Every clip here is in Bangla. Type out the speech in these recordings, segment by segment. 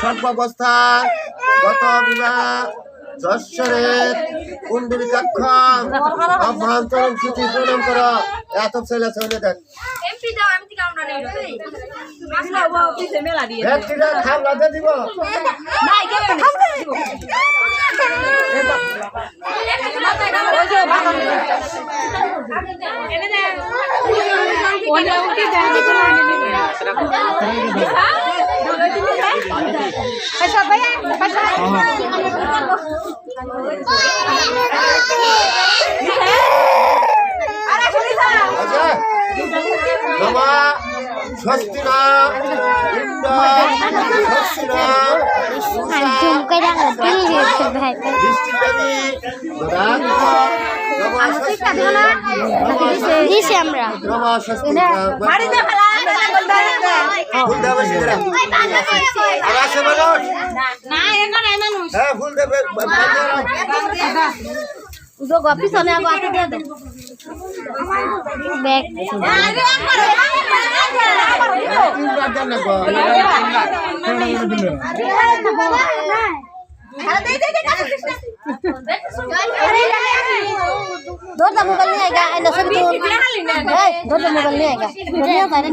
সর্বাবস্থা গত বিবাহ যশ্বরের কুণ্ডলিকাক্ষম অভ্যন্তরণ সূচি প্রণাম করো। এত ছেলে ছেলে দেখ খামলাতে দিব স্বস্তিনা ফুল দেবে পিছনে Dota mobil ni agak ada sebetul. Dota mobil ni agak. Dia apa ni?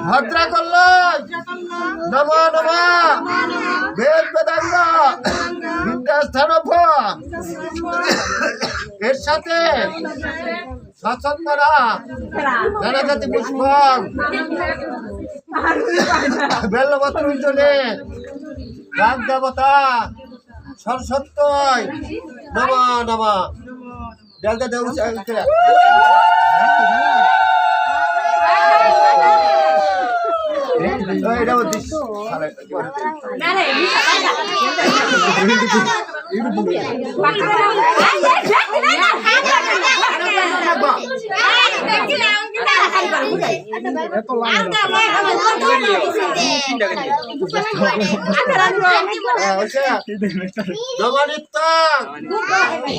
ভদ্রা কল্যাণ নমো নমঃ বেদ বেদাঙ্গ বিদ্যাস্থান এর সাথে স্বচ্ছন্দরা নানা জাতি পুষ্পক বেল্লপত্র জলে রাগ দেবতা সরস্বত্যয় নমো নমঃ দেলতে দেউ এটা উদ্দেশ্য নমনিত্য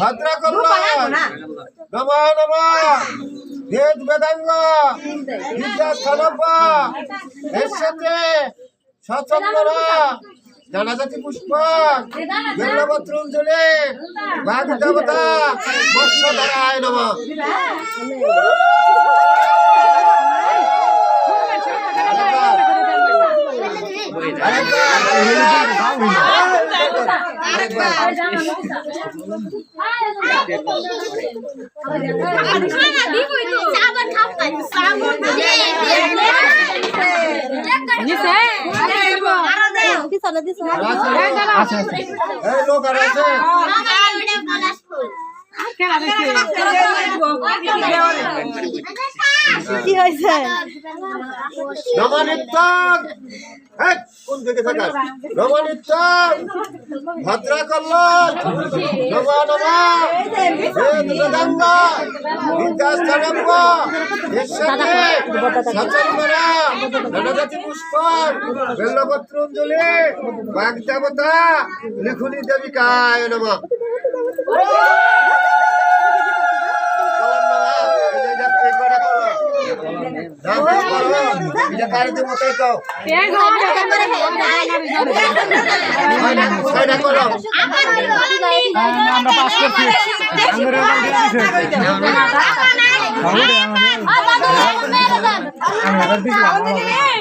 ভদ্রা কল্যাণ নমো নমঃ বেদ বেদাঙ্গ বিদ্যাস্থলব্য এর সাথে স্বচ্ছন্দরা নানাজাতি পুষ্পক বেল্লপত্র জলে বাঘ দেবতা বর্ষধরায় নমঃ নমনিত্য কোন থেকে থাকা নমনিত্য ভদ্রা কল্যাণ নমো নমঃ বেদ বেদাঙ্গ বিদ্যাস্থলব্য এর সাথে স্বচ্ছন্দরা নানাজাতি পুষ্পক বেল্লপত্র জলে বাঘ দেবতা লিখুনি দেবিকায় নমঃ আমরা পাস করছি আমরা আমি এবার দিলাম এই,